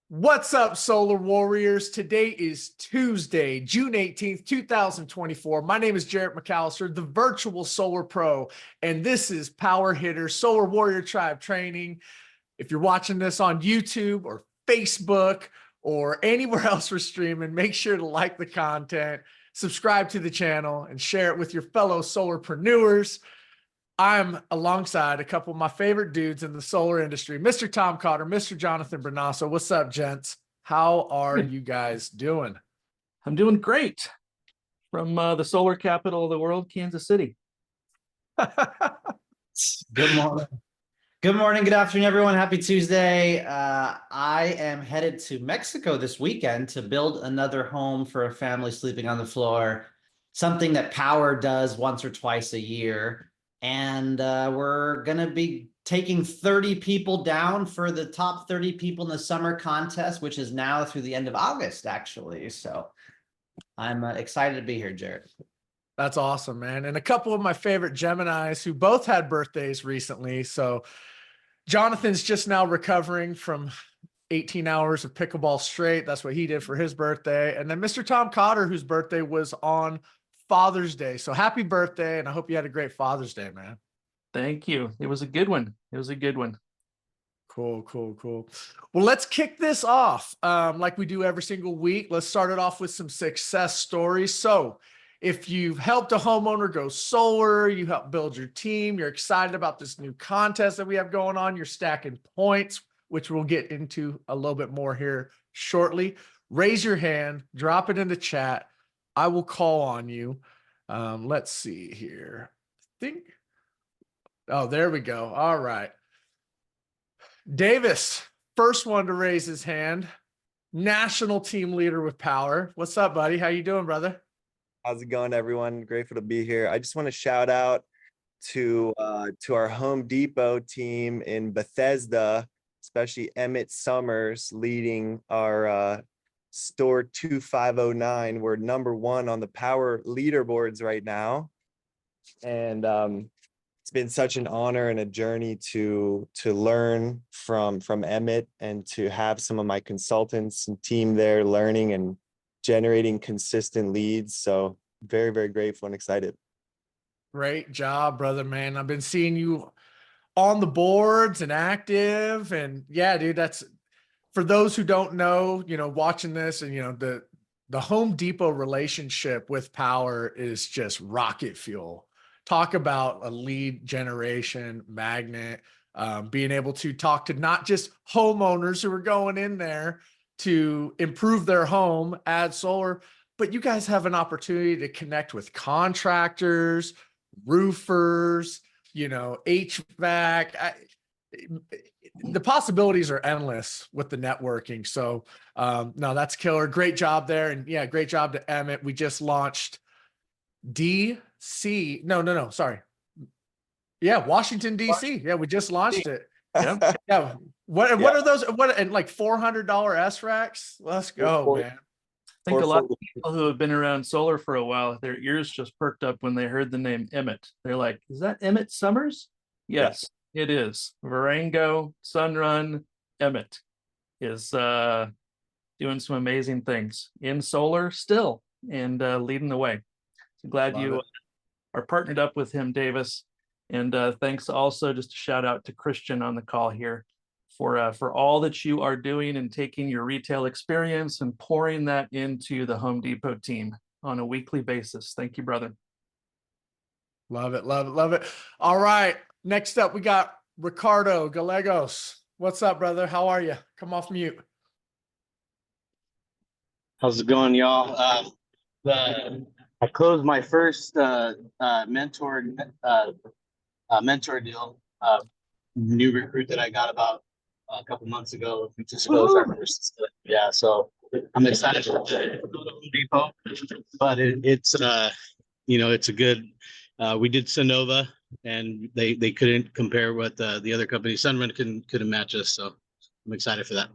What's up, Solar Warriors? Today is Tuesday, June 18th, 2024. My name is Jarrett McAllister, the virtual solar pro, and this is PowerHitter Solar Warrior Tribe Training. If you're watching this on YouTube or Facebook or anywhere else we're streaming, make sure to like the content, subscribe to the channel, and share it with your fellow solarpreneurs. I'm alongside a couple of my favorite dudes in the solar industry, Mr. Tom Cotter, Mr. Jonathan Brunasso. What's up, gents? How are you guys doing? I'm doing great from the solar capital of the world, Kansas City. Good morning. Good morning. Good afternoon, everyone. Happy Tuesday. I am headed to Mexico this weekend to build another home for a family sleeping on the floor, something that Power does once or twice a year. And we're going to be taking 30 people down for the top 30 people in the summer contest, which is now through the end of August, actually. So I'm excited to be here, Jared. That's awesome, man. And a couple of my favorite Geminis who both had birthdays recently. So Jonathan's just now recovering from 18 hours of pickleball straight. That's what he did for his birthday. And then Mr. Tom Cotter, whose birthday was on Father's Day. So happy birthday, and I hope you had a great Father's Day, man. Thank you. It was a good one. It was a good one. Cool. Well, let's kick this off like we do every single week. Let's start it off with some success stories. So if you've helped a homeowner go solar, you help build your team, you're excited about this new contest that we have going on, you're stacking points, which we'll get into a little bit more here shortly. Raise your hand, drop it in the chat. I will call on you. Let's see here. Oh, there we go. All right. Davis, first one to raise his hand. National team leader with Power. What's up, buddy? How you doing, brother? How's it going, everyone? Grateful to be here. I just want to shout out to our Home Depot team in Bethesda, especially Emmett Summers leading our store 2509. We're #1 on the Power leaderboards right now, and it's been such an honor and a journey to learn from Emmett and to have some of my consultants and team there learning and generating consistent leads. So very, very grateful and excited. Great job, brother, man. I've been seeing you on the boards and active, and yeah, dude, that's for those who don't know, watching this, and the Home Depot relationship with Power is just rocket fuel. Talk about a lead generation magnet, being able to talk to not just homeowners who are going in there to improve their home, add solar, but you guys have an opportunity to connect with contractors, roofers, HVAC. The possibilities are endless with the networking. So no, that's killer. Great job there. And yeah, great job to Emmett. We just launched DC. No, sorry. Yeah, Washington, DC. Yeah, we just launched it. Yeah. What are those? And like $400 SRACs? Let's go, man. I think a lot of people who have been around solar for a while, their ears just perked up when they heard the name Emmett. They're like, is that Emmett Summers? Yes. It is. Varango, Sunrun, Emmett is doing some amazing things in solar still and leading the way. So glad you are partnered up with him, Davis. And thanks also, just a shout out to Christian on the call here for all that you are doing and taking your retail experience and pouring that into the Home Depot team on a weekly basis. Thank you, brother. Love it. All right. Next up, we got Ricardo Gallegos. What's up, brother? How are you? Come off mute. How's it going, y'all? I closed my first mentor deal. New recruit that I got about a couple months ago. Yeah, so I'm excited to go to Home Depot, but it's it's a good. We did Sonova, and they couldn't compare what the other company Sunrun couldn't match us. So I'm excited for that.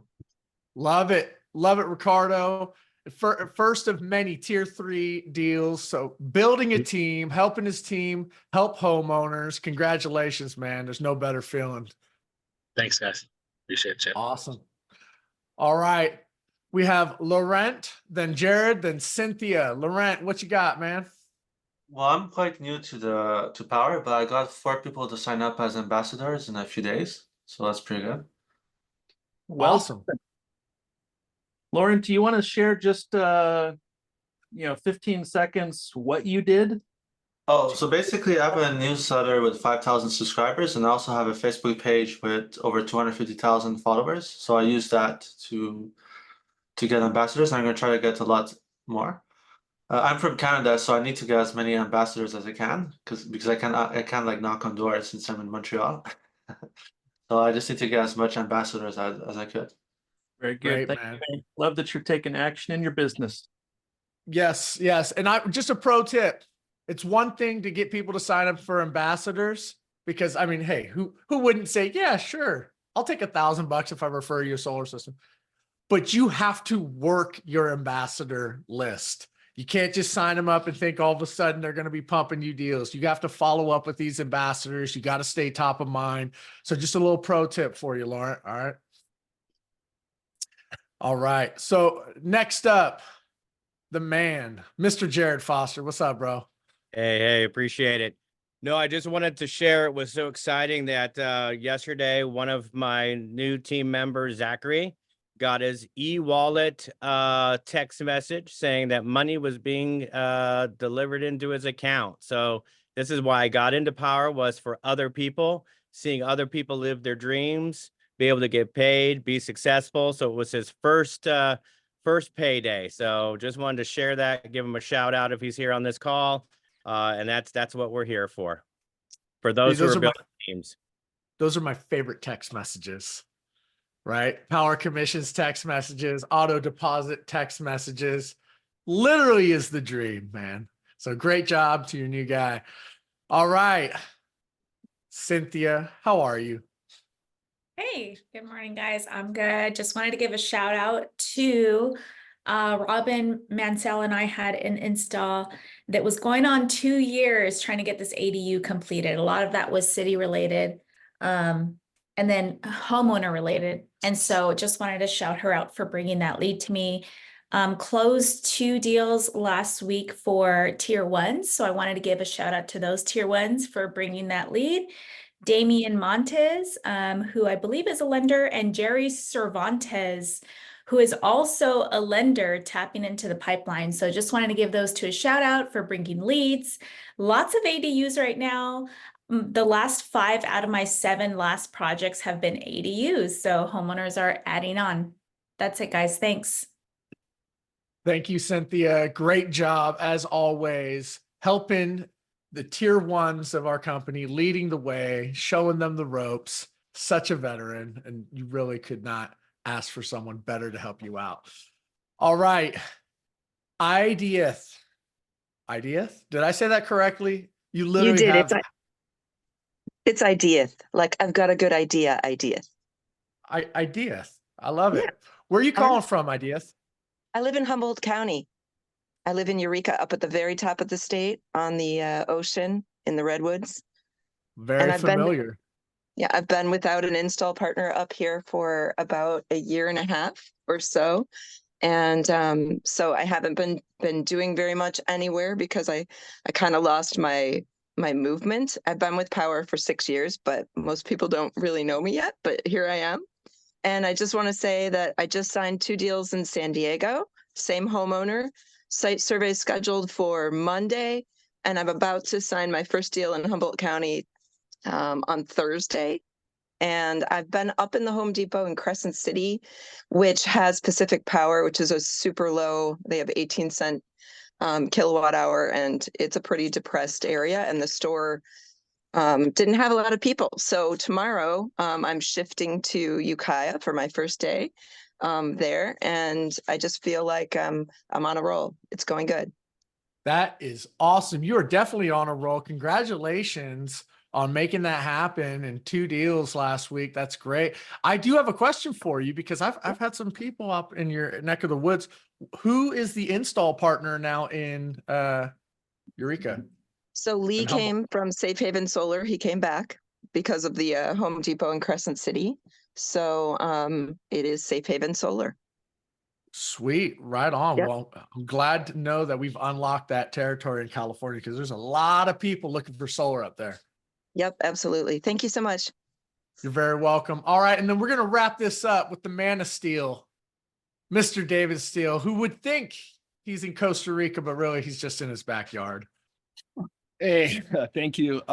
Love it, Ricardo. First of many tier 3 deals. So building a team, helping his team, help homeowners. Congratulations, man. There's no better feeling. Thanks, guys. Appreciate it. Awesome. All right. We have Laurent, then Jared, then Cynthia. Laurent, what you got, man? Well, I'm quite new to Power, but I got 4 people to sign up as ambassadors in a few days, so that's pretty good. Well, Awesome. Lauren, do you want to share just 15 seconds what you did? Oh, so basically, I have a newsletter with 5,000 subscribers, and I also have a Facebook page with over 250,000 followers. So I use that to get ambassadors. I'm going to try to get a lot more. I'm from Canada, so I need to get as many ambassadors as I can because I can like knock on doors since I'm in Montreal. So I just need to get as much ambassadors as I could. Very Great, good. Thank man. you. Love that you're taking action in your business. Yes, yes. And just a pro tip. It's one thing to get people to sign up for ambassadors because I mean, hey, who wouldn't say, yeah, sure, I'll take $1,000 if I refer you a solar system. But you have to work your ambassador list. You can't just sign them up and think all of a sudden they're going to be pumping you deals. You have to follow up with these ambassadors. You got to stay top of mind. So just a little pro tip for you, Lauren. All right. All right. So next up, the man, Mr. Jared Foster. What's up, bro? Hey, appreciate it. No, I just wanted to share. It was so exciting that yesterday, one of my new team members, Zachary, got his e-wallet text message saying that money was being delivered into his account. So this is why I got into Power, was for other people, seeing other people live their dreams, be able to get paid, be successful. So it was his first payday. So just wanted to share that, give him a shout out if he's here on this call. And that's what we're here for those who are building teams. Those are my favorite text messages, right? Power commissions text messages, auto deposit text messages, literally is the dream, man. So great job to your new guy. All right, Cynthia, how are you? Hey, good morning, guys. I'm good. Just wanted to give a shout out to Robin Mansell and I had an install that was going on 2 years trying to get this ADU completed. A lot of that was city related and then homeowner related. And so just wanted to shout her out for bringing that lead to me. Closed 2 deals last week for tier 1s. So I wanted to give a shout out to those tier 1s for bringing that lead. Damian Montes, who I believe is a lender, and Jerry Cervantes, who is also a lender tapping into the pipeline. So just wanted to give those two a shout out for bringing leads. Lots of ADUs right now. The last 5 out of my 7 last projects have been ADUs. So homeowners are adding on. That's it, guys. Thanks. Thank you, Cynthia. Great job, as always, helping the tier 1s of our company, leading the way, showing them the ropes. Such a veteran, and you really could not ask for someone better to help you out. All right. Ideath. Did I say that correctly? You literally did. have... It's Ideath. Like, I've got a good idea, Ideath. Ideath. I love it. Where are you calling from, Ideath? I live in Humboldt County. I live in Eureka, up at the very top of the state on the ocean in the redwoods. Very familiar. I've been without an install partner up here for about a year and a half or so. And so I haven't been doing very much anywhere because I kind of lost my movement. I've been with Power for 6 years, but most people don't really know me yet, but here I am. And I just want to say that I just signed 2 deals in San Diego, same homeowner. Site survey scheduled for Monday, and I'm about to sign my first deal in Humboldt County on Thursday. And I've been up in the Home Depot in Crescent City, which has Pacific Power, which is a super low, they have 18-cent kilowatt hour, and it's a pretty depressed area, and the store didn't have a lot of people. So tomorrow I'm shifting to Ukiah for my first day there, and I just feel like I'm on a roll. It's going good. That is awesome. You are definitely on a roll. Congratulations on making that happen in 2 deals last week. That's great. I do have a question for you because I've had some people up in your neck of the woods. Who is the install partner now in Eureka? So Lee came from Safe Haven Solar. He came back because of the Home Depot in Crescent City. So it is Safe Haven Solar. Sweet. Right on. Yep. Well, I'm glad to know that we've unlocked that territory in California because there's a lot of people looking for solar up there. Yep, absolutely. Thank you so much. You're very welcome. All right. And then we're going to wrap this up with the man of steel, Mr. David Steele, who would think he's in Costa Rica, but really he's just in his backyard. Hey, thank you.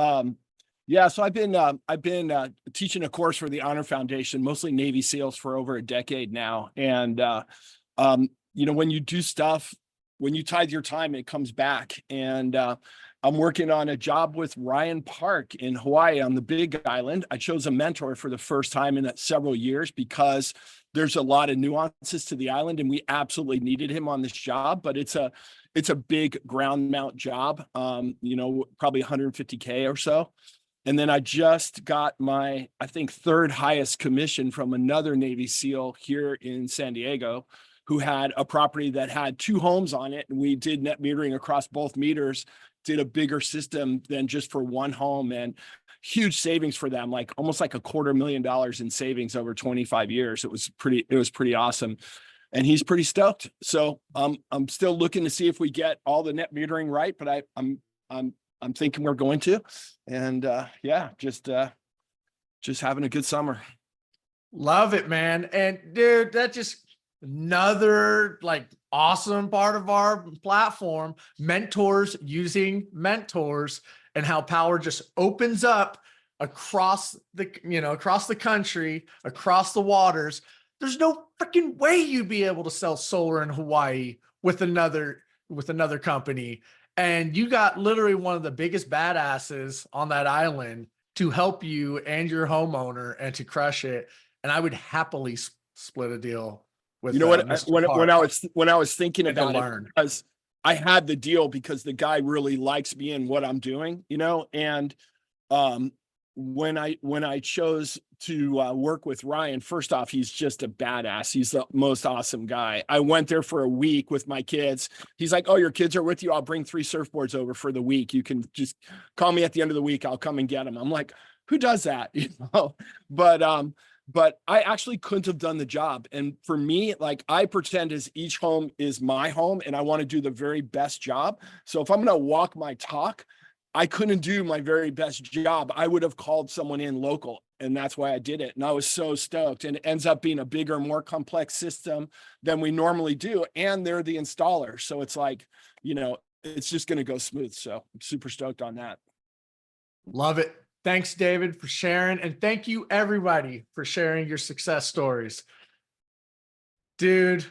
Yeah, so I've been teaching a course for the Honor Foundation, mostly Navy SEALs, for over a decade now. And you know, when you do stuff, when you tithe your time, it comes back. And I'm working on a job with Ryan Park in Hawaii on the Big Island. I chose a mentor for the first time in several years because there's a lot of nuances to the island, and we absolutely needed him on this job. But it's a big ground mount job, you know, probably 150K or so. And then I just got my, I think, third highest commission from another Navy SEAL here in San Diego, who had a property that had 2 homes on it. And we did net metering across both meters, did a bigger system than just for one home, and huge savings for them, like almost like $250,000 in savings over 25 years. It was pretty awesome. And he's pretty stoked. So I'm still looking to see if we get all the net metering right, but I'm thinking we're going to. And yeah, just having a good summer. Love it, man. And dude, that just another like awesome part of our platform, mentors using mentors, and how power just opens up across the country, across the waters. There's no freaking way you'd be able to sell solar in Hawaii with another company. And you got literally one of the biggest badasses on that island to help you and your homeowner and to crush it. And I would happily split a deal with, you know what, Mr. Park. when I was thinking And to about it, learn. because I had the deal because the guy really likes me and what I'm doing, you know. And when I chose to work with Ryan, first off, he's just a badass. He's the most awesome guy. I went there for a week with my kids. He's like, "Oh, your kids are with you? I'll bring 3 surfboards over for the week. You can just call me at the end of the week. I'll come and get them." I'm like, who does that? You know, but I actually couldn't have done the job. And for me, like, I pretend as each home is my home and I want to do the very best job. So if I'm going to walk my talk, I couldn't do my very best job. I would have called someone in local, and that's why I did it. And I was so stoked, and it ends up being a bigger, more complex system than we normally do. And they're the installer. So it's like, you know, it's just going to go smooth. So I'm super stoked on that. Love it. Thanks, David, for sharing. And thank you, everybody, for sharing your success stories. Dude,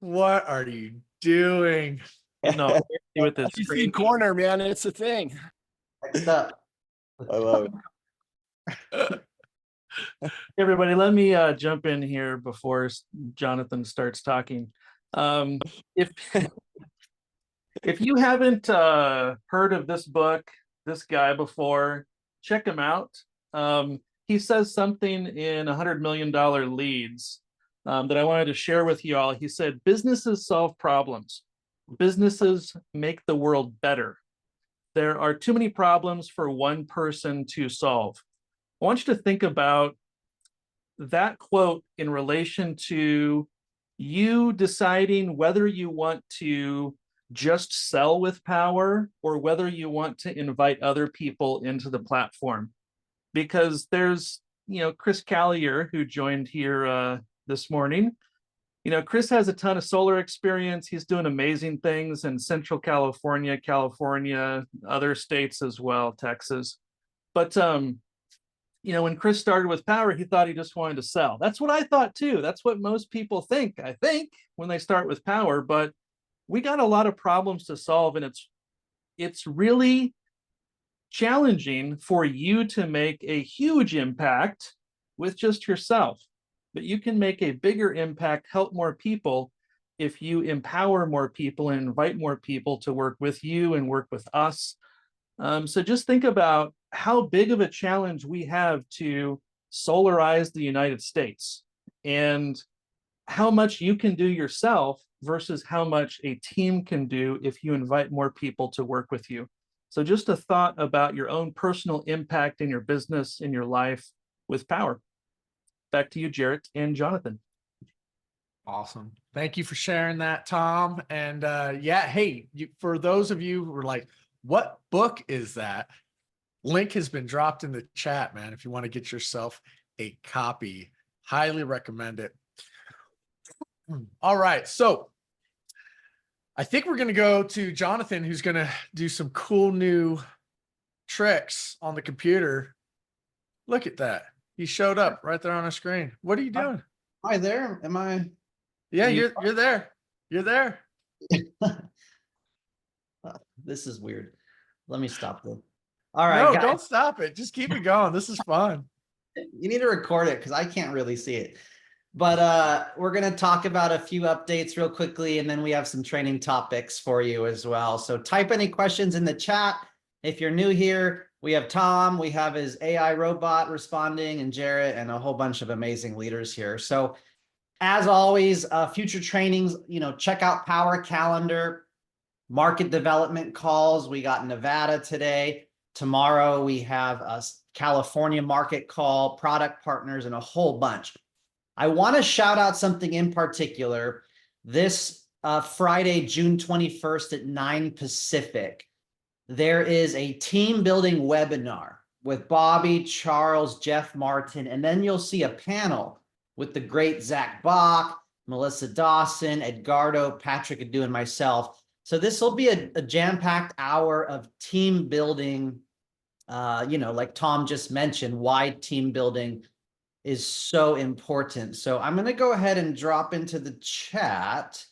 what are you doing? No, with this You see screen. corner, man. It's a thing. Next up. I love it. Everybody, let me jump in here before Jonathan starts talking. If you haven't heard of this book, this guy before, check him out. He says something in $100 Million Leads that I wanted to share with you all. He said, "Businesses solve problems. Businesses make the world better. There are too many problems for one person to solve." I want you to think about that quote in relation to you deciding whether you want to just sell with power or whether you want to invite other people into the platform. Because there's, Chris Callier, who joined here this morning. Chris has a ton of solar experience. He's doing amazing things in Central California, other states as well, Texas. But, when Chris started with power, he thought he just wanted to sell. That's what I thought too. That's what most people think, I think, when they start with power. But we got a lot of problems to solve, and it's really challenging for you to make a huge impact with just yourself. But you can make a bigger impact, help more people, if you empower more people and invite more people to work with you and work with us. So just think about how big of a challenge we have to solarize the United States, and how much you can do yourself versus how much a team can do if you invite more people to work with you. So just a thought about your own personal impact in your business, in your life with power. back to you, Jarrett and Jonathan. Awesome. Thank you for sharing that, Tom. And yeah, hey, for those of you who are like, what book is that? Link has been dropped in the chat, man. If you want to get yourself a copy, highly recommend it. All right. So I think we're going to go to Jonathan, who's going to do some cool new tricks on the computer. Look at that. He showed up right there on our screen. What are you doing? Am I there? Am I? Yeah, you're there. You're there. This is weird. Let me stop this. All right, No, guys. don't stop it. Just keep it going. This is fun. You need to record it because I can't really see it. But we're going to talk about a few updates real quickly, and then we have some training topics for you as well. So type any questions in the chat. If you're new here, we have Tom, we have his AI robot responding, and Jarrett, and a whole bunch of amazing leaders here. So as always, future trainings, check out Power Calendar, market development calls. We got Nevada today. Tomorrow we have a California market call, product partners, and a whole bunch. I want to shout out something in particular. This Friday, June 21st at 9 Pacific, there is a team building webinar with Bobby, Charles, Jeff Martin, and then you'll see a panel with the great Zach Bach, Melissa Dawson, Edgardo, Patrick Adu, and myself. So this will be a jam-packed hour of team building, like Tom just mentioned, why team building is so important. So I'm going to go ahead and drop into the chat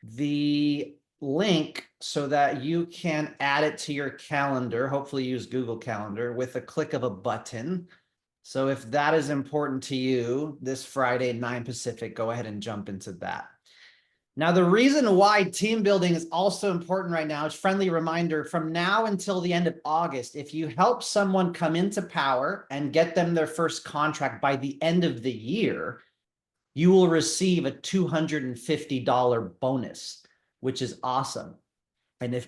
the link so that you can add it to your calendar, hopefully use Google Calendar with a click of a button. So if that is important to you, this Friday, 9 Pacific, go ahead and jump into that. Now, the reason why team building is also important right now is friendly reminder from now until the end of August. If you help someone come into Power and get them their first contract by the end of the year, you will receive a $250 bonus, which is awesome. And if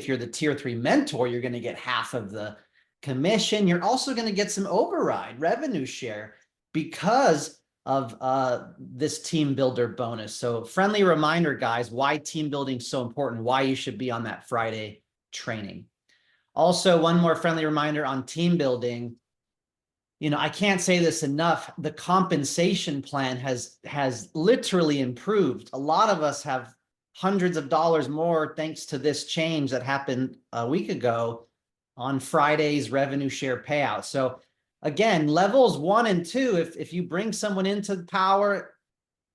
you're the tier 3 mentor, you're going to get half of the commission. You're also going to get some override revenue share because of this team builder bonus. So friendly reminder, guys, why team building is so important, why you should be on that Friday training. Also, one more friendly reminder on team building. I can't say this enough. The compensation plan has literally improved. A lot of us have hundreds of dollars more thanks to this change that happened a week ago on Friday's revenue share payout. So again, levels 1 and 2, if you bring someone into Power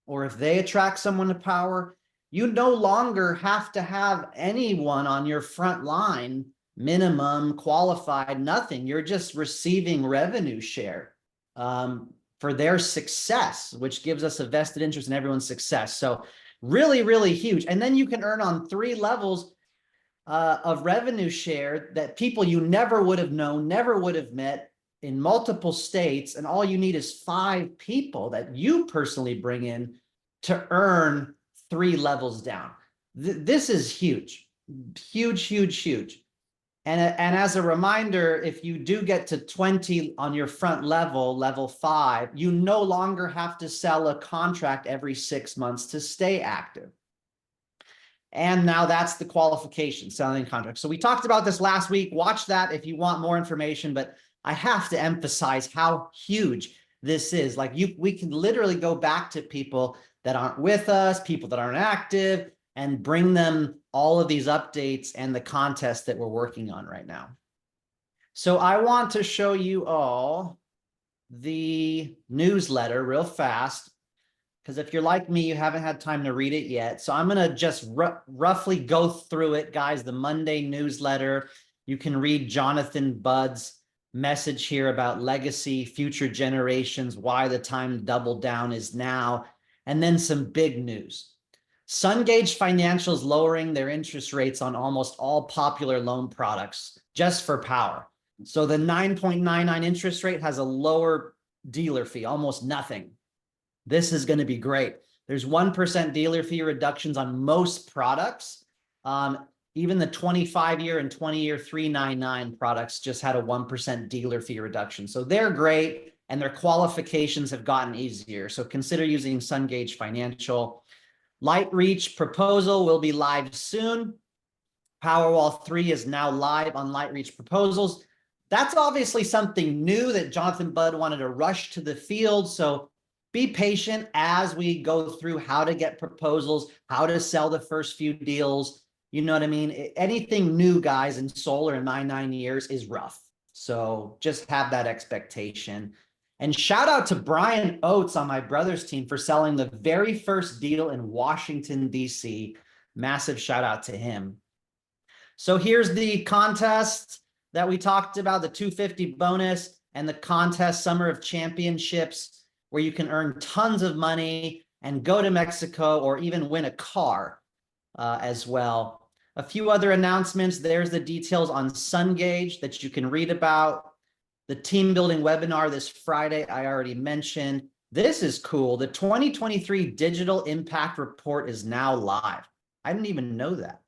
or if they attract someone to Power, you no longer have to have anyone on your front line, minimum, qualified, nothing. You're just receiving revenue share for their success, which gives us a vested interest in everyone's success. So really, really huge. And then you can earn on 3 levels of revenue share that people you never would have known, never would have met in multiple states. And all you need is 5 people that you personally bring in to earn 3 levels down. This is huge, huge, huge, huge. And as a reminder, if you do get to 20 on your front level, level 5, you no longer have to sell a contract every 6 months to stay active. And now that's the qualification, selling contracts. So we talked about this last week. Watch that if you want more information, but I have to emphasize how huge this is. Like we can literally go back to people that aren't with us, people that aren't active, and bring them all of these updates and the contest that we're working on right now. So I want to show you all the newsletter real fast, because if you're like me, you haven't had time to read it yet. So I'm going to just roughly go through it, guys. The Monday newsletter, you can read Jonathan Budd's message here about legacy, future generations, why the time to double down is now, and then some big news. Sungage Financial is lowering their interest rates on almost all popular loan products just for Power. So the 9.99 interest rate has a lower dealer fee, almost nothing. This is going to be great. There's 1% dealer fee reductions on most products. Even the 25-year and 20-year 399 products just had a 1% dealer fee reduction. So they're great. and their qualifications have gotten easier. So consider using SunGauge Financial. LightReach proposal will be live soon. Powerwall 3 is now live on LightReach proposals. That's obviously something new that Jonathan Budd wanted to rush to the field. So be patient as we go through how to get proposals, how to sell the first few deals. You know what I mean? Anything new, guys, in solar in my 9 years is rough. So just have that expectation. And shout out to Brian Oates on my brother's team for selling the very first deal in Washington, D.C. Massive shout out to him. So here's the contest that we talked about, the 250 bonus and the contest Summer of Championships, where you can earn tons of money and go to Mexico or even win a car as well. A few other announcements. There's the details on SunGauge that you can read about. The team building webinar this Friday, I already mentioned. This is cool. The 2023 Digital Impact Report is now live. I didn't even know that.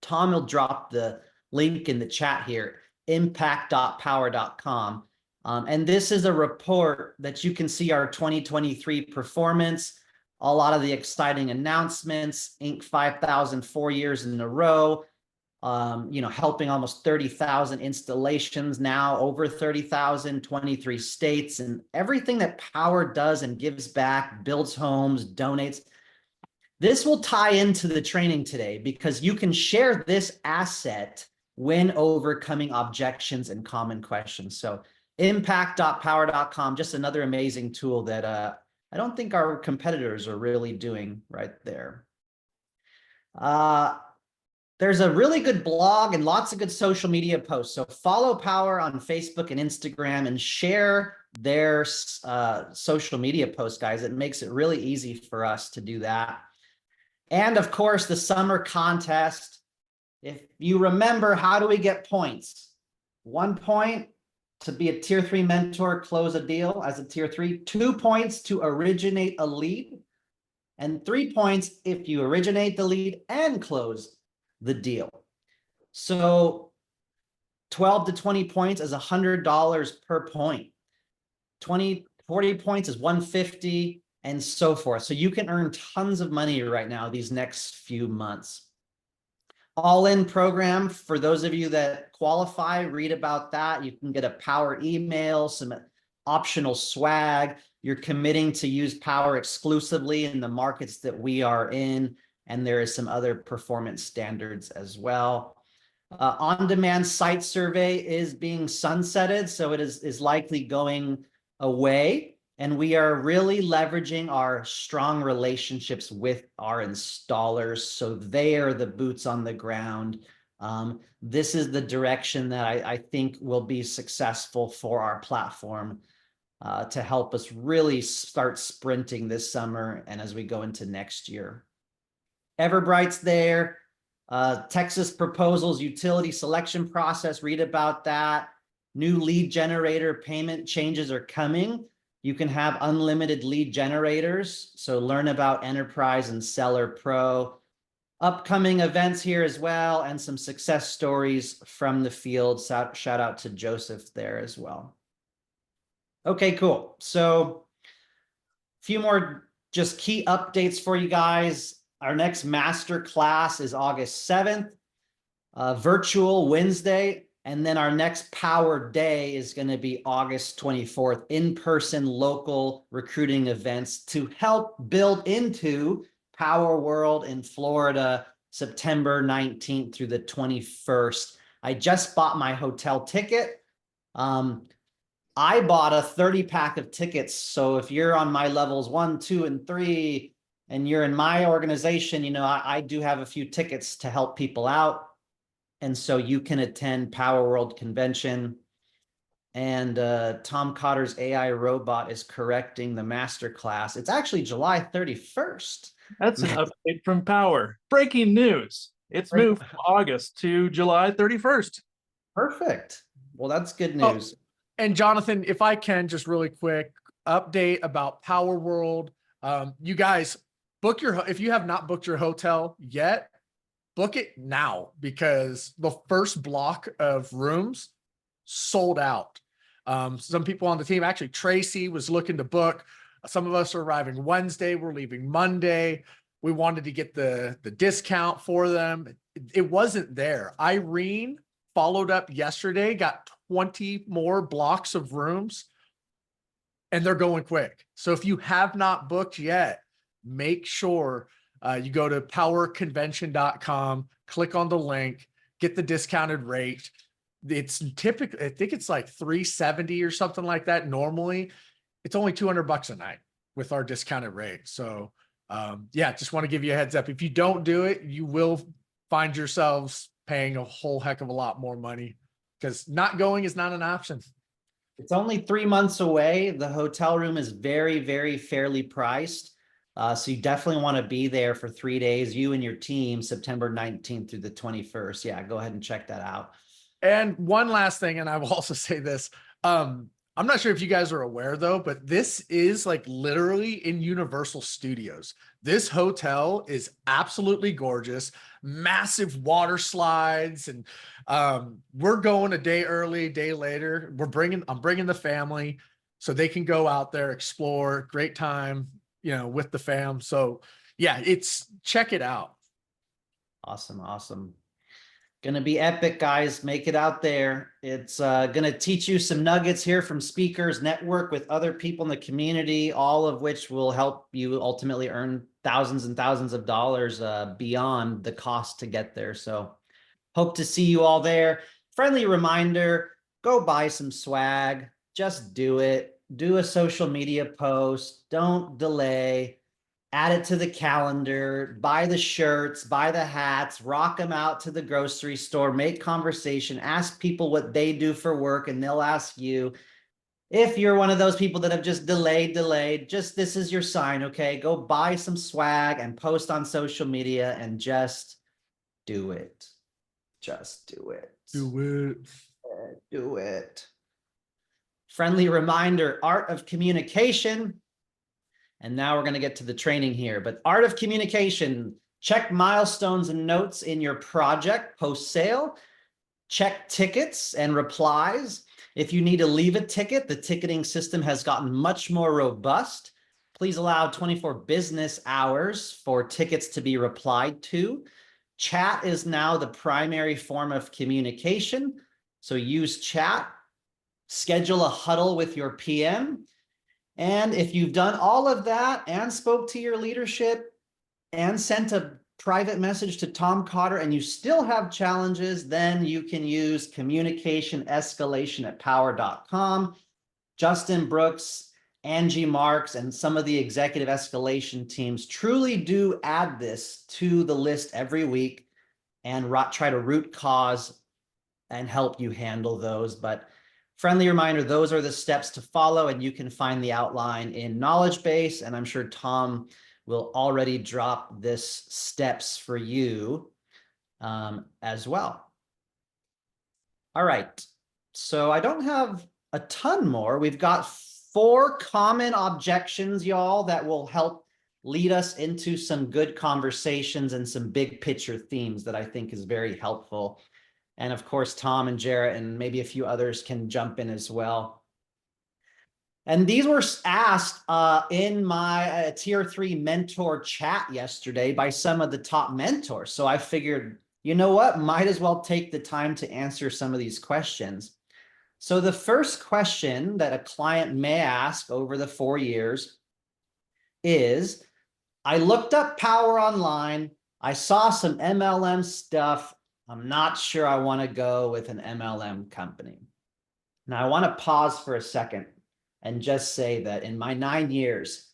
Tom will drop the link in the chat here, impact.power.com. And this is a report that you can see our 2023 performance, a lot of the exciting announcements, Inc. 5,000 4 years in a row, helping almost 30,000 installations now, over 30,000, 23 states, and everything that Power does and gives back, builds homes, donates. This will tie into the training today because you can share this asset when overcoming objections and common questions. So impact.power.com, just another amazing tool that I don't think our competitors are really doing right there. There's a really good blog and lots of good social media posts. So follow Power on Facebook and Instagram and share their social media posts, guys. It makes it really easy for us to do that. And of course, the summer contest. If you remember, how do we get points? 1 point to be a tier 3 mentor, close a deal as a tier 3, 2 points to originate a lead, and 3 points if you originate the lead and close the deal. So 12 to 20 points is $100 per point. 40 points is $150 and so forth. So you can earn tons of money right now these next few months. All-in program, for those of you that qualify, read about that. You can get a Power email, some optional swag. You're committing to use Power exclusively in the markets that we are in, and there is some other performance standards as well. On-demand site survey is being sunsetted, so it is likely going away. And we are really leveraging our strong relationships with our installers. So they are the boots on the ground. This is the direction that I think will be successful for our platform to help us really start sprinting this summer and as we go into next year. Everbright's there. Texas proposals, utility selection process, read about that. New lead generator payment changes are coming. You can have unlimited lead generators. So learn about Enterprise and Seller Pro. Upcoming events here as well, and some success stories from the field. Shout out to Joseph there as well. Okay, cool. So a few more just key updates for you guys. Our next master class is August 7th, virtual Wednesday. And then our next Power Day is going to be August 24th, in-person local recruiting events to help build into Power World in Florida, September 19th through the 21st. I just bought my hotel ticket. I bought a 30-pack of tickets. So if you're on my levels 1, 2, and 3, and you're in my organization, I do have a few tickets to help people out. And so you can attend Power World Convention. And Tom Cotter's AI robot is correcting the masterclass. It's actually July 31st. That's an update from Power. Breaking news. It's moved from August to July 31st. Perfect. Well, that's good news. And Jonathan, if I can just really quick update about Power World. You guys if you have not booked your hotel yet, book it now because the first block of rooms sold out. Some people on the team, actually, Tracy was looking to book. Some of us are arriving Wednesday. We're leaving Monday. We wanted to get the discount for them. It wasn't there. Irene followed up yesterday, got 20 more blocks of rooms, and they're going quick. So if you have not booked yet, make sure you go to powerconvention.com, click on the link, get the discounted rate. It's typically, I think it's like $370 or something like that. Normally, it's only $200 a night with our discounted rate. So yeah, just want to give you a heads up. If you don't do it, you will find yourselves paying a whole heck of a lot more money, because not going is not an option. It's only 3 months away. The hotel room is very, very fairly priced. So you definitely want to be there for 3 days, you and your team, September 19th through the 21st. Yeah, go ahead and check that out. And one last thing, and I will also say this, I'm not sure if you guys are aware though, but this is like literally in Universal Studios. This hotel is absolutely gorgeous, massive water slides, and we're going a day early, a day later. I'm bringing the family so they can go out there, explore, great time, with the fam. So yeah, check it out. Awesome. Awesome. Gonna be epic, guys. Make it out there. It's gonna teach you some nuggets here from speakers, network with other people in the community, all of which will help you ultimately earn thousands and thousands of dollars beyond the cost to get there. So hope to see you all there. Friendly reminder, go buy some swag. Just do it. Do a social media post. Don't delay. Add it to the calendar, buy the shirts, buy the hats, rock them out to the grocery store, make conversation, ask people what they do for work, and they'll ask you. If you're one of those people that have just delayed, just this is your sign, okay? Go buy some swag and post on social media and just do it. Just do it. Do it. Do it. Friendly reminder, art of communication. And now we're going to get to the training here, but art of communication, check milestones and notes in your project post-sale, check tickets and replies. If you need to leave a ticket, the ticketing system has gotten much more robust. Please allow 24 business hours for tickets to be replied to. Chat is now the primary form of communication. So use chat, schedule a huddle with your PM. And if you've done all of that and spoke to your leadership and sent a private message to Tom Cotter and you still have challenges, then you can use communication escalation at power.com. Justin Brooks, Angie Marks, and some of the executive escalation teams truly do add this to the list every week and try to root cause and help you handle those. But friendly reminder, those are the steps to follow, and you can find the outline in Knowledge Base, and I'm sure Tom will already drop this steps for you as well. All right, so I don't have a ton more. We've got 4 common objections, y'all, that will help lead us into some good conversations and some big picture themes that I think is very helpful. And of course, Tom and Jarrett and maybe a few others can jump in as well. And these were asked in my Tier 3 mentor chat yesterday by some of the top mentors. So I figured, you know what, might as well take the time to answer some of these questions. So the first question that a client may ask over the 4 years is, I looked up Power online, I saw some MLM stuff, I'm not sure I want to go with an MLM company. Now I want to pause for a second and just say that in my 9 years,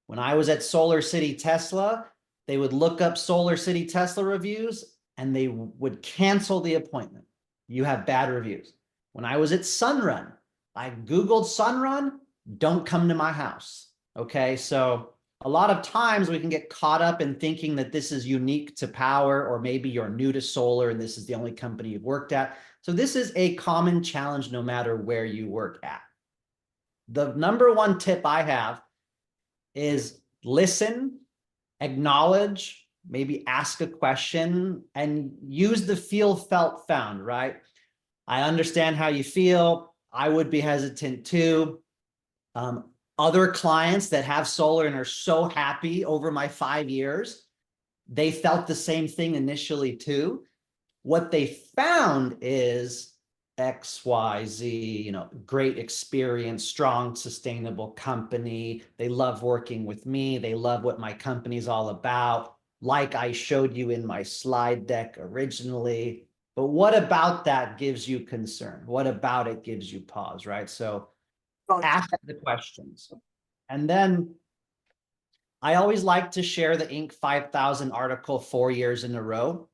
when I was at Solar City Tesla, they would look up Solar City Tesla reviews and they would cancel the appointment. You have bad reviews. When I was at Sunrun, I Googled Sunrun, don't come to my house. Okay, so a lot of times we can get caught up in thinking that this is unique to Power, or maybe you're new to solar and this is the only company you've worked at. So this is a common challenge no matter where you work at. The number one tip I have is listen, acknowledge, maybe ask a question, and use the feel, felt, found, right? I understand how you feel. I would be hesitant too. Other clients that have solar and are so happy over my 5 years, they felt the same thing initially too. What they found is X, Y, Z, great experience, strong, sustainable company. They love working with me. They love what my company's all about. Like I showed you in my slide deck originally. But what about that gives you concern? What about it gives you pause, right? So ask the questions. And then I always like to share the Inc. 5000 article 4 years in a row.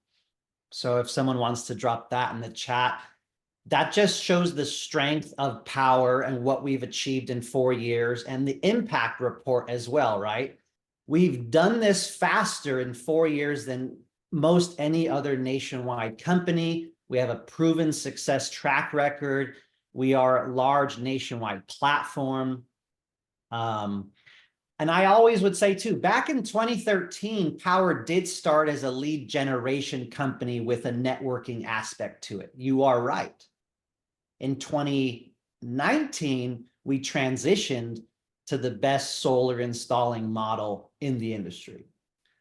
So if someone wants to drop that in the chat, that just shows the strength of Power and what we've achieved in 4 years, and the impact report as well, right? We've done this faster in 4 years than most any other nationwide company. We have a proven success track record. We are a large nationwide platform. And I always would say too, back in 2013, Power did start as a lead generation company with a networking aspect to it. You are right. In 2019, we transitioned to the best solar installing model in the industry.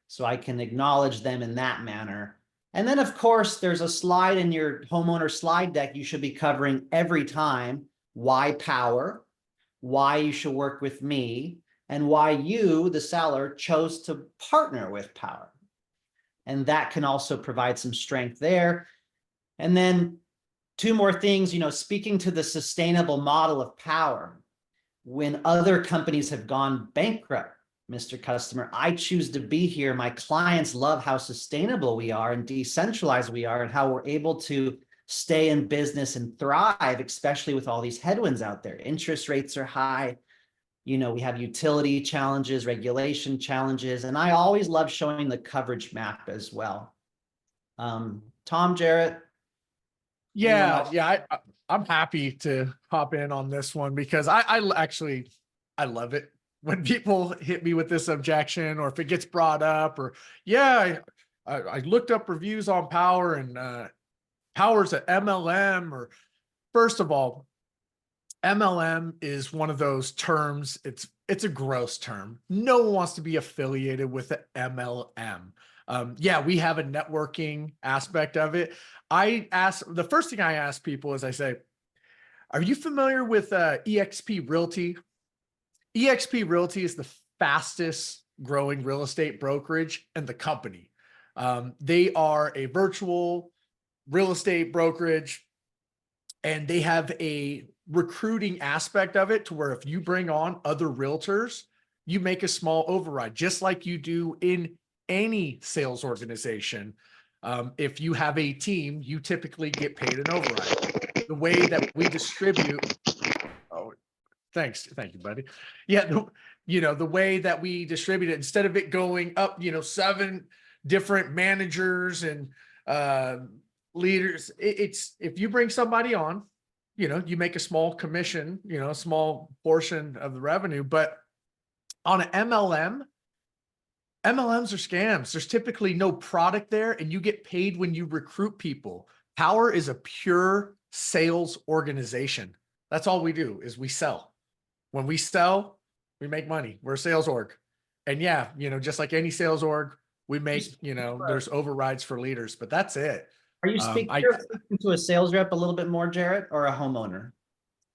So I can acknowledge them in that manner. And then of course, there's a slide in your homeowner slide deck you should be covering every time. Why Power, why you should work with me, and why you, the seller, chose to partner with Power. And that can also provide some strength there. And then 2 more things, speaking to the sustainable model of Power. When other companies have gone bankrupt, Mr. Customer, I choose to be here. My clients love how sustainable we are and decentralized we are, and how we're able to stay in business and thrive, especially with all these headwinds out there. Interest rates are high. We have utility challenges, regulation challenges, and I always love showing the coverage map as well. Tom, Jarrett? Yeah, I'm happy to hop in on this one because I love it when people hit me with this objection, or if it gets brought up, or I looked up reviews on Power, and Power's an MLM. Or first of all, MLM is one of those terms. It's a gross term. No one wants to be affiliated with an MLM. We have a networking aspect of it. The first thing I ask people is I say, are you familiar with eXp Realty? eXp Realty is the fastest growing real estate brokerage in the company. They are a virtual real estate brokerage, and they have a recruiting aspect of it to where if you bring on other realtors, you make a small override, just like you do in any sales organization. If you have a team, you typically get paid an override. The way that we distribute, thank you, buddy. Yeah, the way that we distribute it, instead of it going up, 7 different managers and leaders, it's if you bring somebody on, you make a small commission, a small portion of the revenue. But on an MLMs are scams. There's typically no product there, and you get paid when you recruit people. Power is a pure sales organization. That's all we do is we sell. When we sell, we make money. We're a sales org. And just like any sales org, we make, there's overrides for leaders, but that's it. Are you speaking to a sales rep a little bit more, Jarrett, or a homeowner?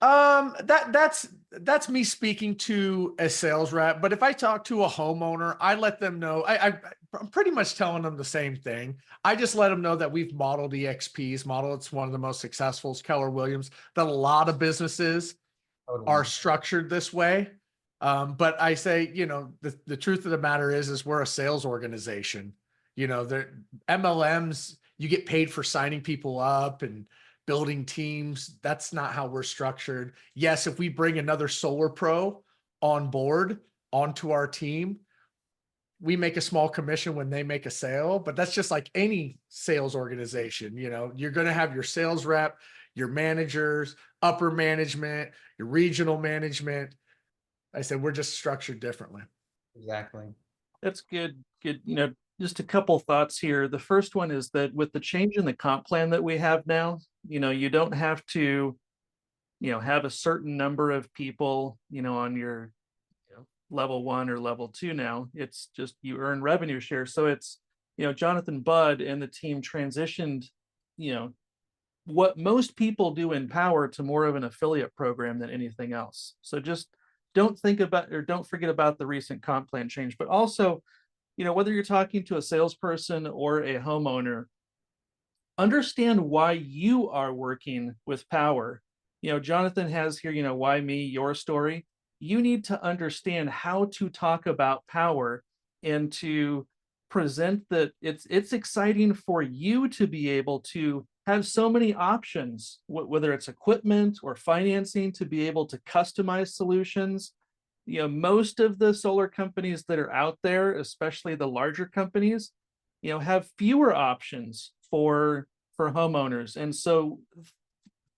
That's me speaking to a sales rep. But if I talk to a homeowner, I let them know. I'm pretty much telling them the same thing. I just let them know that we've modeled eXp's model. It's one of the most successful, Keller Williams, that a lot of businesses are structured this way. But I say, the truth of the matter is we're a sales organization. The MLMs, you get paid for signing people up and building teams. That's not how we're structured. Yes, if we bring another solar pro on board onto our team, we make a small commission when they make a sale, but that's just like any sales organization. You're going to have your sales rep, your managers, upper management, your regional management. I said, we're just structured differently. Exactly. That's good. Just a couple thoughts here. The first one is that with the change in the comp plan that we have now, you don't have to have a certain number of people, on your level 1 or level 2 now. It's just you earn revenue share. So it's, Jonathan Budd and the team transitioned, what most people do in Power to more of an affiliate program than anything else. So just don't forget about the recent comp plan change, but also, whether you're talking to a salesperson or a homeowner, understand why you are working with Power. Jonathan has here, why me, your story. You need to understand how to talk about Power and to present that it's exciting for you to be able to have so many options, whether it's equipment or financing, to be able to customize solutions. Most of the solar companies that are out there, especially the larger companies, have fewer options for homeowners. And so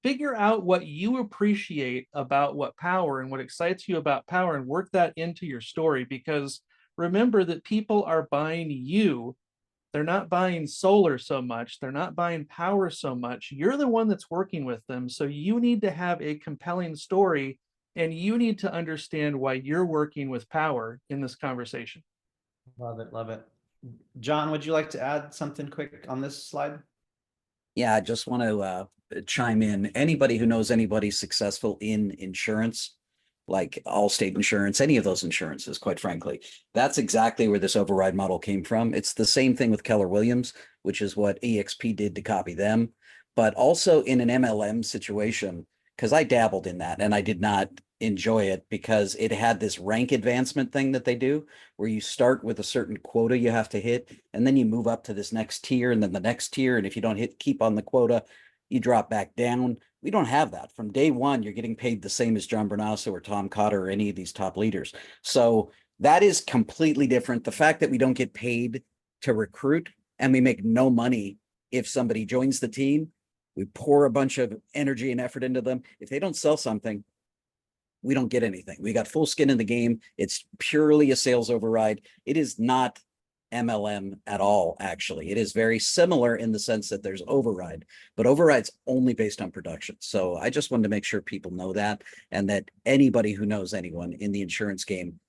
figure out what you appreciate about what Power and what excites you about Power and work that into your story, because remember that people are buying you. They're not buying solar so much. They're not buying Power so much. You're the one that's working with them. So you need to have a compelling story, and you need to understand why you're working with Power in this conversation. Love it. Love it. John, would you like to add something quick on this slide? Yeah, I just want to chime in. Anybody who knows anybody successful in insurance, like Allstate Insurance, any of those insurances, quite frankly, that's exactly where this override model came from. It's the same thing with Keller Williams, which is what EXP did to copy them, but also in an MLM situation, because I dabbled in that and I did not enjoy it because it had this rank advancement thing that they do where you start with a certain quota you have to hit, and then you move up to this next tier and then the next tier. And if you don't keep on the quota, you drop back down. We don't have that. From day one, you're getting paid the same as John Brunasso or Tom Cotter or any of these top leaders. So that is completely different. The fact that we don't get paid to recruit and we make no money if somebody joins the team, we pour a bunch of energy and effort into them. If they don't sell something, we don't get anything. We got full skin in the game. It's purely a sales override. It is not MLM at all, actually. It is very similar in the sense that there's override, but override's only based on production. So I just wanted to make sure people know that, and that anybody who knows anyone in the insurance game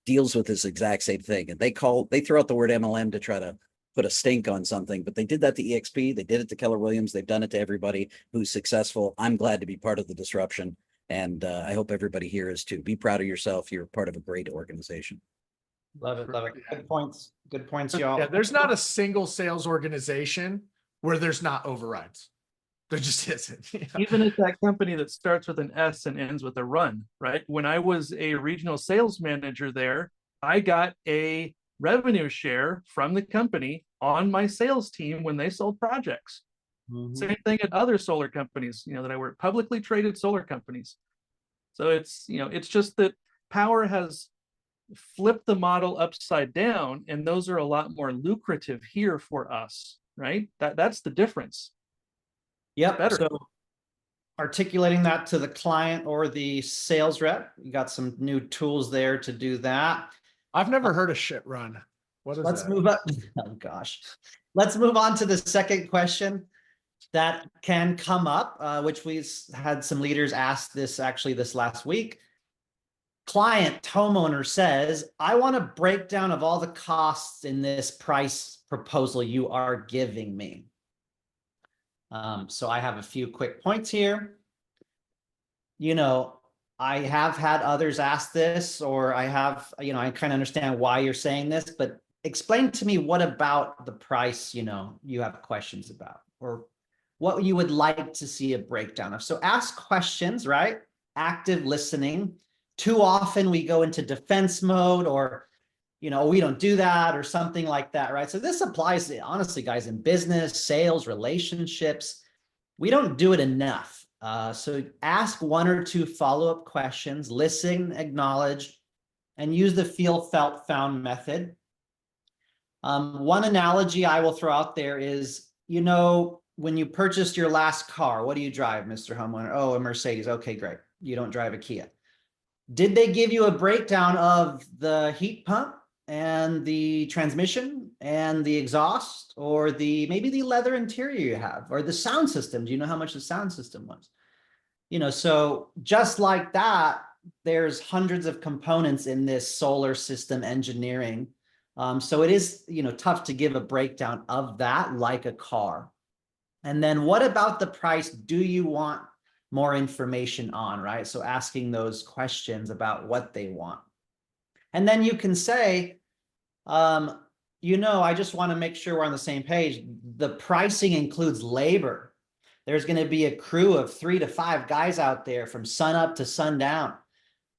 deals with this exact same thing. And they throw out the word MLM to try to put a stink on something, but they did that to EXP. They did it to Keller Williams. They've done it to everybody who's successful. I'm glad to be part of the disruption. And I hope everybody here is too. Be proud of yourself. You're part of a great organization. Love it. Love it. Good points. Good points, y'all. Yeah, there's not a single sales organization where there's not overrides. There just isn't. Yeah. Even at that company that starts with an S and ends with a run, right? When I was a regional sales manager there, I got a revenue share from the company on my sales team when they sold projects. Mm-hmm. Same thing at other solar companies, that I work, publicly traded solar companies. So it's, it's just that Power has flipped the model upside down, and those are a lot more lucrative here for us, right? That's the difference. Yep. Better. So articulating that to the client or the sales rep, you got some new tools there to do that. I've never heard of shit run. What is Let's that? move up. Oh gosh. Let's move on to the second question that can come up, which we had some leaders ask this last week. Client homeowner says, I want a breakdown of all the costs in this price proposal you are giving me. So I have a few quick points here. I have had others ask this, or I have, I kind of understand why you're saying this, but explain to me what about the price, you have questions about, or what you would like to see a breakdown of. So ask questions, right? Active listening. Too often we go into defense mode, or, we don't do that, or something like that, right? So this applies to, honestly, guys, in business, sales, relationships. We don't do it enough. So ask one or two follow-up questions, listen, acknowledge, and use the feel, felt, found method. One analogy I will throw out there is, when you purchased your last car, what do you drive, Mr. Homeowner? Oh, a Mercedes. Okay, great. You don't drive a Kia. Did they give you a breakdown of the heat pump and the transmission and the exhaust, or maybe the leather interior you have, or the sound system? Do you know how much the sound system was? So just like that, there's hundreds of components in this solar system engineering. So it is, tough to give a breakdown of that like a car. And then what about the price do you want more information on, right? So asking those questions about what they want. And then you can say, I just want to make sure we're on the same page. The pricing includes labor. There's going to be a crew of 3 to 5 guys out there from sun up to sundown.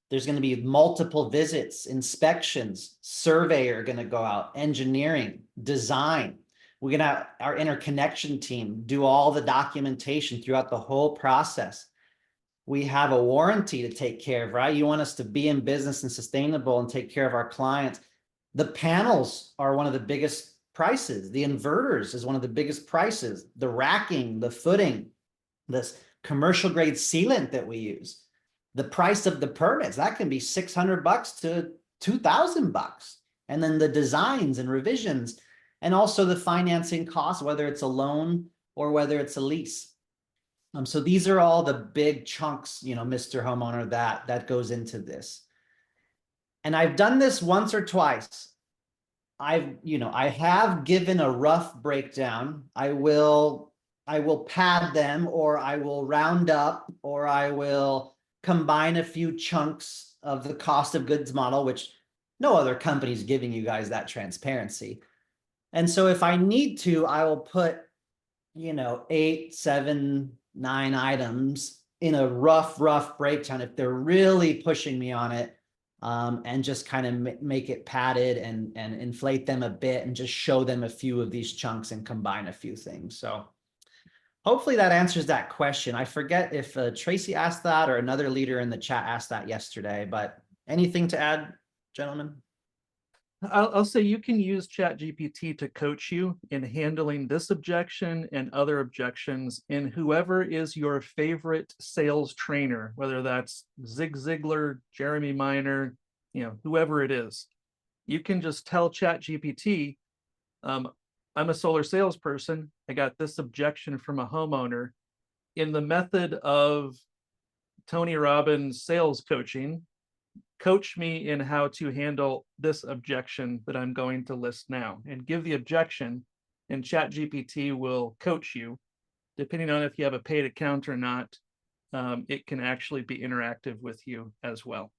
There's going to be multiple visits, inspections, surveyor going to go out, engineering, design. We're going to have our interconnection team do all the documentation throughout the whole process. We have a warranty to take care of, right? You want us to be in business and sustainable and take care of our clients. The panels are one of the biggest prices. The inverters is one of the biggest prices. The racking, the footing, this commercial grade sealant that we use. The price of the permits, that can be $600 to $2,000. And then the designs and revisions, and also the financing costs, whether it's a loan or whether it's a lease. So these are all the big chunks, Mr. Homeowner, that goes into this. And I've done this once or twice. I have given a rough breakdown. I will pad them, or I will round up, or I will combine a few chunks of the cost of goods model, which no other company is giving you guys that transparency. And so if I need to, I will put, 8, 7, 9 items in a rough breakdown if they're really pushing me on it, and just kind of make it padded and inflate them a bit and just show them a few of these chunks and combine a few things. So hopefully that answers that question. I forget if Tracy asked that or another leader in the chat asked that yesterday, but anything to add, gentlemen? I'll say you can use ChatGPT to coach you in handling this objection and other objections, and whoever is your favorite sales trainer, whether that's Zig Ziglar, Jeremy Miner, whoever it is, you can just tell ChatGPT, I'm a solar salesperson. I got this objection from a homeowner. In the method of Tony Robbins sales coaching, coach me in how to handle this objection that I'm going to list now, and give the objection, and ChatGPT will coach you. Depending on if you have a paid account or not, it can actually be interactive with you as well.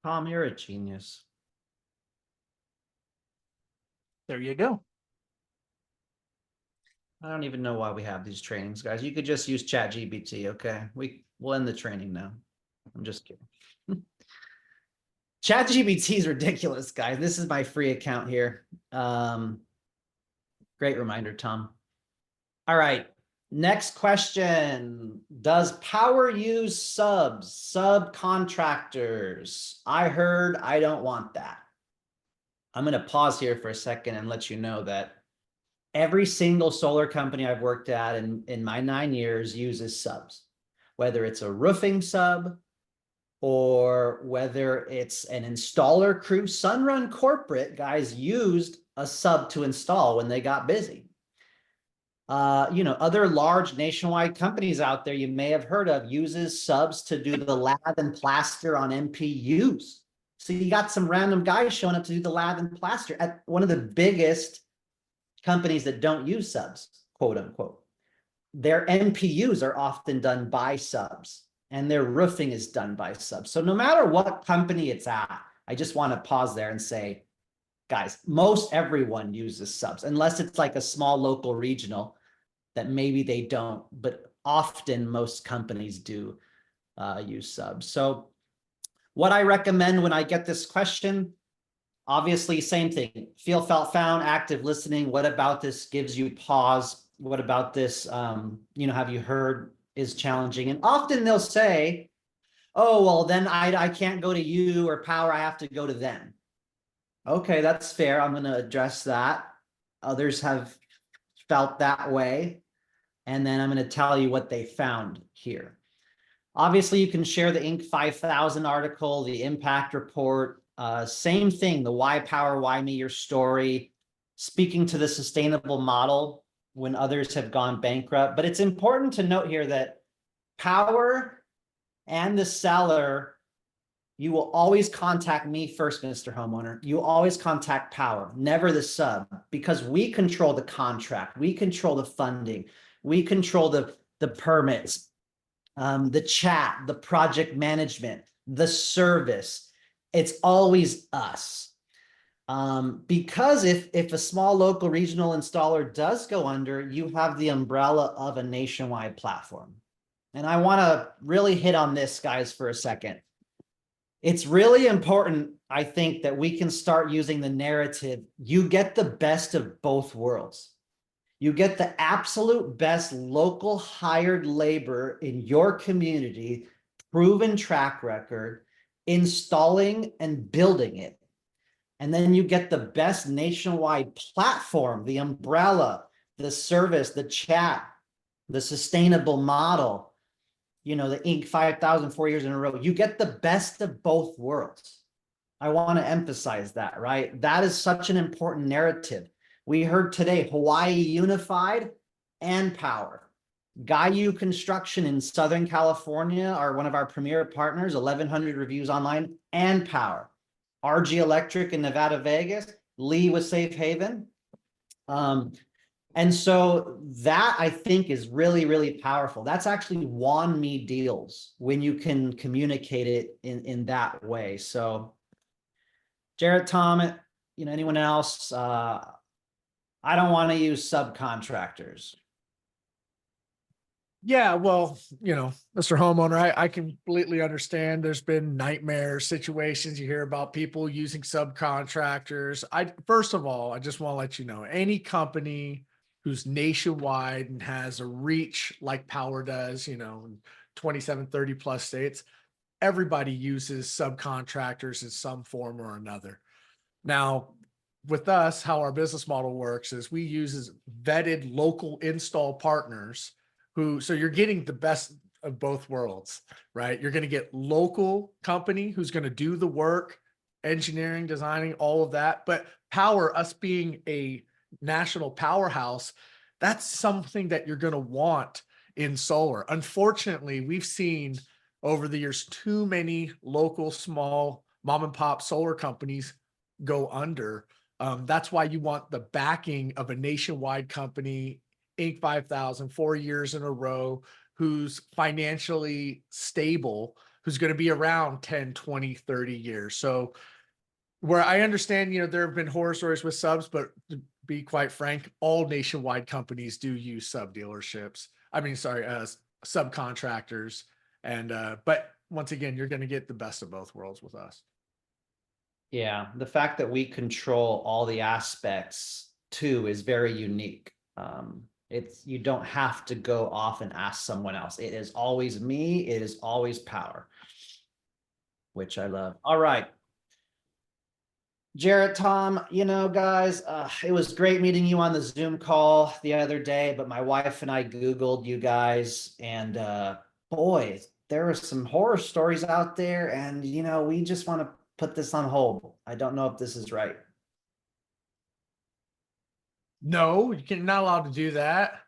Tom, you're a genius. There you go. I don't even know why we have these trainings, guys. You could just use ChatGPT, okay? We'll end the training now. I'm just kidding. ChatGPT is ridiculous, guys. This is my free account here. Great reminder, Tom. All right, next question. Does power use subcontractors? I heard I don't want that. I'm going to pause here for a second and let you know that every single solar company I've worked at in my 9 years uses subs, whether it's a roofing sub, or whether it's an installer crew. Sunrun Corporate guys used a sub to install when they got busy. Other large nationwide companies out there you may have heard of uses subs to do the lath and plaster on MPUs. So you got some random guys showing up to do the lath and plaster at one of the biggest companies that don't use subs, quote unquote. Their MPUs are often done by subs, and their roofing is done by subs. So no matter what company it's at, I just want to pause there and say, guys, most everyone uses subs, unless it's like a small local regional that maybe they don't, but often most companies do use subs. So what I recommend when I get this question, obviously same thing, feel, felt, found, active listening. What about this gives you pause? What about this, have you heard is challenging? And often they'll say, oh, well, then I can't go to you or Power, I have to go to them. Okay, that's fair. I'm going to address that. Others have felt that way. And then I'm going to tell you what they found here. Obviously, you can share the Inc. 5000 article, the impact report, same thing, the why Power, why me, your story, speaking to the sustainable model when others have gone bankrupt. But it's important to note here that Power and the seller, you will always contact me first, Mr. Homeowner. You always contact Power, never the sub, because we control the contract, we control the funding, we control the permits, the chat, the project management, the service. It's always us. Because if a small local regional installer does go under, you have the umbrella of a nationwide platform. And I want to really hit on this, guys, for a second. It's really important, I think, that we can start using the narrative. You get the best of both worlds. You get the absolute best local hired labor in your community, proven track record, installing and building it. And then you get the best nationwide platform, the umbrella, the service, the chat, the sustainable model, you know, the Inc. 5,000 4 years in a row. You get the best of both worlds. I want to emphasize that, right? That is such an important narrative. We heard today, Hawaii Unified and Power. Gaiu Construction in Southern California are one of our premier partners, 1,100 reviews online, and Power. RG Electric in Nevada, Vegas, Lee with Safe Haven. And so that, I think, is really, really powerful. That's actually won me deals when you can communicate it in that way. So Jarrett, Tom, you know, anyone else? I don't want to use subcontractors. Yeah, well, you know, Mr. Homeowner, I completely understand. There's been nightmare situations. You hear about people using subcontractors. First of all, I just want to let you know, any company who's nationwide and has a reach like Power does, you know, in 27, 30 plus states, everybody uses subcontractors in some form or another. Now, with us, how our business model works is we use vetted local install partners so you're getting the best of both worlds, right? You're going to get local company who's going to do the work, engineering, designing, all of that. But Power, us being a national powerhouse, that's something that you're going to want in solar. Unfortunately, we've seen over the years too many local, small mom and pop solar companies go under. That's why you want the backing of a nationwide company, Inc. 5,000, 4 years in a row, who's financially stable, who's going to be around 10, 20, 30 years. So where I understand, you know, there have been horror stories with subs, but to be quite frank, all nationwide companies do use subcontractors. And, but once again, you're going to get the best of both worlds with us. Yeah, the fact that we control all the aspects too is very unique. You don't have to go off and ask someone else. It is always me. It is always Power, which I love. All right. Jarrett, Tom, you know, guys, it was great meeting you on the Zoom call the other day, but my wife and I Googled you guys, and boy, there were some horror stories out there, and, you know, we just want to put this on hold. I don't know if this is right. No, you're not allowed to do that.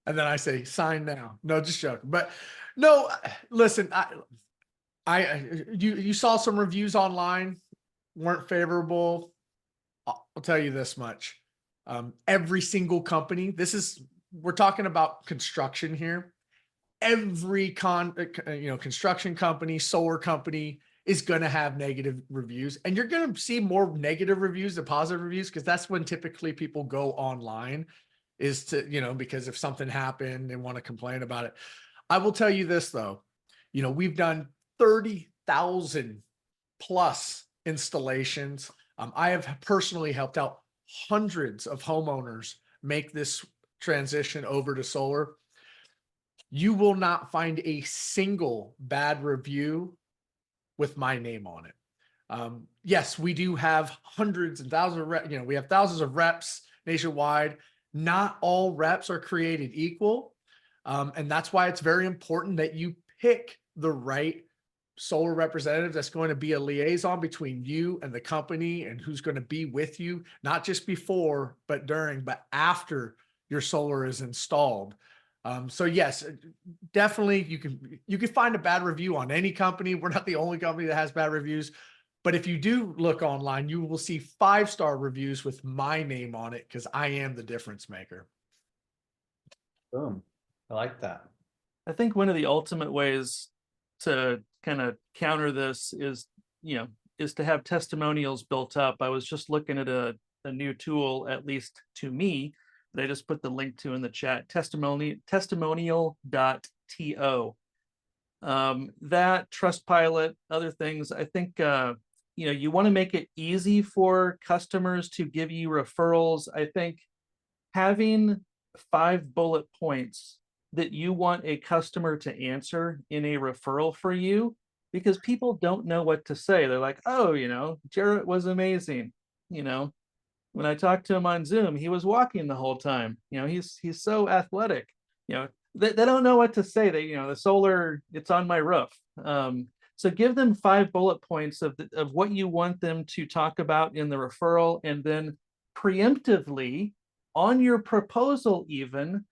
And then I say, sign now. No, just joking. But no, listen, you saw some reviews online, weren't favorable. I'll tell you this much. Every single company, we're talking about construction here. Every construction company, solar company is going to have negative reviews, and you're going to see more negative reviews than positive reviews, because that's when typically people go online, is to, you know, because if something happened and want to complain about it. I will tell you this though, you know, we've done 30,000 plus installations. I have personally helped out hundreds of homeowners make this transition over to solar. You will not find a single bad review with my name on it. Yes, we do have hundreds and thousands of we have thousands of reps nationwide. Not all reps are created equal. And that's why it's very important that you pick the right solar representative that's going to be a liaison between you and the company, and who's going to be with you, not just before, but during, but after your solar is installed. So yes, definitely you can find a bad review on any company. We're not the only company that has bad reviews, but if you do look online, you will see 5-star reviews with my name on it because I am the difference maker. Boom. I like that. I think one of the ultimate ways to kind of counter this is, is to have testimonials built up. I was just looking at a new tool, at least to me, that I just put the link to in the chat, testimonial.to. That Trustpilot, other things, I think, you want to make it easy for customers to give you referrals. I think having 5 bullet points that you want a customer to answer in a referral for you, because people don't know what to say. They're like, oh, Jarrett was amazing. When I talked to him on Zoom, he was walking the whole time. He's so athletic. They don't know what to say. The solar, it's on my roof. So give them 5 bullet points of what you want them to talk about in the referral, and then preemptively on your proposal even,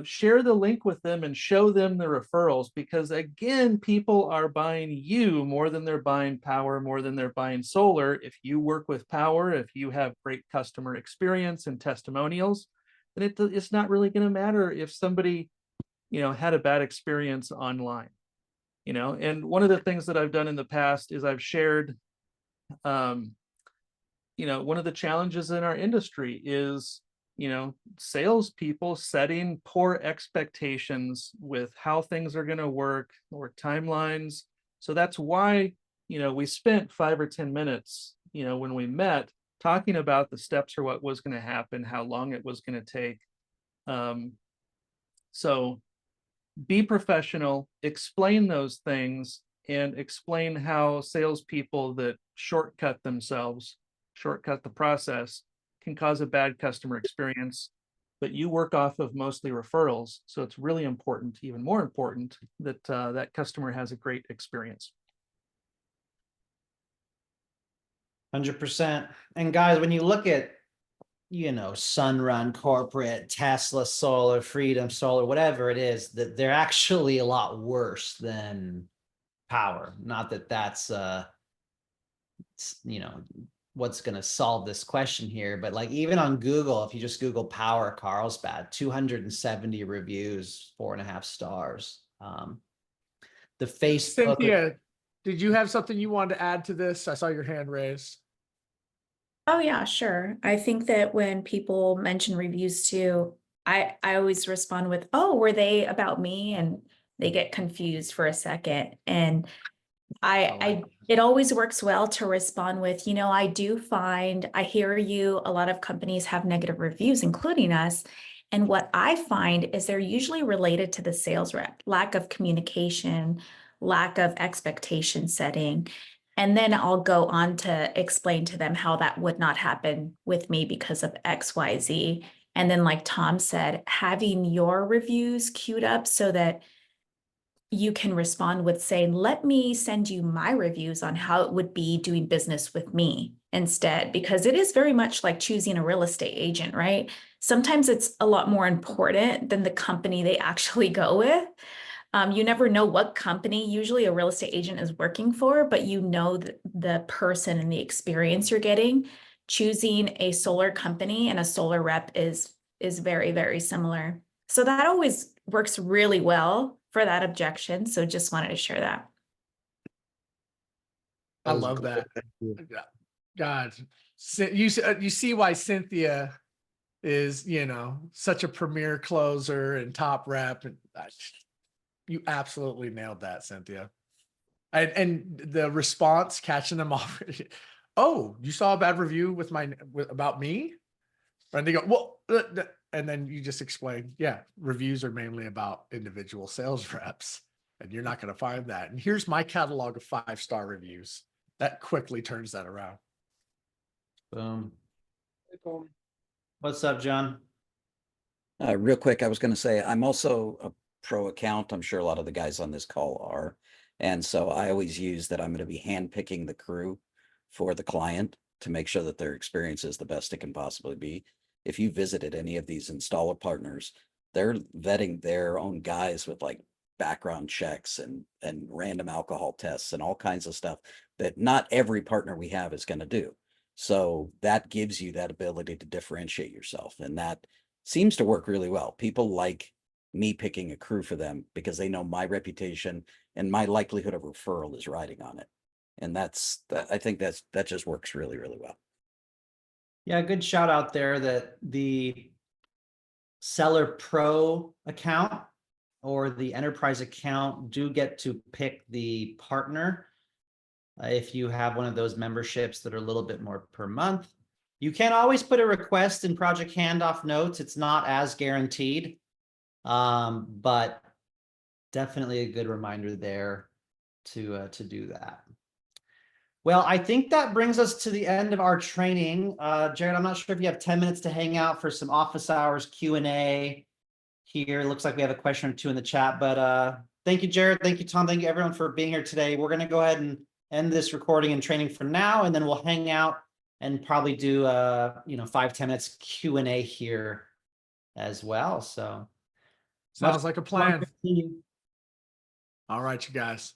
share the link with them and show them the referrals, because again, people are buying you more than they're buying power, more than they're buying solar. If you work with power, if you have great customer experience and testimonials, then it's not really going to matter if somebody, had a bad experience online, and one of the things that I've done in the past is I've shared, one of the challenges in our industry is, salespeople setting poor expectations with how things are going to work or timelines. So that's why, we spent 5 or 10 minutes, when we met, talking about the steps or what was going to happen, how long it was going to take. So be professional, explain those things, and explain how salespeople that shortcut the process, can cause a bad customer experience. But you work off of mostly referrals, so it's really important, even more important, that that customer has a great experience. 100%. And guys, when you look at, Sunrun Corporate, Tesla Solar, Freedom Solar, whatever it is, that they're actually a lot worse than power. Not that that's what's going to solve this question here, but like even on Google, if you just Google power Carlsbad, 270 reviews, 4.5 stars. The Facebook. Cynthia, did you have something you wanted to add to this? I saw your hand raised. Oh yeah, sure. I think that when people mention reviews too, I always respond with, oh, were they about me? And they get confused for a second. And it always works well to respond with, I hear you, a lot of companies have negative reviews, including us. And what I find is they're usually related to the sales rep, lack of communication, lack of expectation setting. And then I'll go on to explain to them how that would not happen with me because of X, Y, Z. And then like Tom said, having your reviews queued up so that you can respond with saying, let me send you my reviews on how it would be doing business with me instead, because it is very much like choosing a real estate agent, right? Sometimes it's a lot more important than the company they actually go with. You never know what company usually a real estate agent is working for, but the person and the experience you're getting. Choosing a solar company and a solar rep is very, very similar. So that always works really well for that objection. So just wanted to share that. I love that. God, you see why Cynthia is, such a premier closer and top rep. And you absolutely nailed that, Cynthia. And the response, catching them off. Oh, you saw a bad review about me? And they go, well, and then you just explain, yeah, reviews are mainly about individual sales reps, and you're not going to find that. And here's my catalog of 5-star reviews. That quickly turns that around. Boom. What's up, John? Real quick, I was going to say, I'm also a pro account. I'm sure a lot of the guys on this call are. And so I always use that I'm going to be handpicking the crew for the client to make sure that their experience is the best it can possibly be. if you visited any of these installer partners, they're vetting their own guys with like background checks and random alcohol tests and all kinds of stuff that not every partner we have is going to do. So that gives you that ability to differentiate yourself. And that seems to work really well. People like me picking a crew for them because they know my reputation and my likelihood of referral is riding on it. And I think that just works really, really well. Yeah, good shout out there that the Seller Pro account or the enterprise account do get to pick the partner. If you have one of those memberships that are a little bit more per month, you can always put a request in project handoff notes. It's not as guaranteed, but definitely a good reminder there to do that. Well, I think that brings us to the end of our training. Jared, I'm not sure if you have 10 minutes to hang out for some office hours Q&A here. It looks like we have a question or two in the chat, but thank you, Jared. Thank you, Tom. Thank you, everyone, for being here today. We're going to go ahead and end this recording and training for now, and then we'll hang out and probably do 5-10 minutes Q&A here as well. So Sounds like a plan. All right, you guys.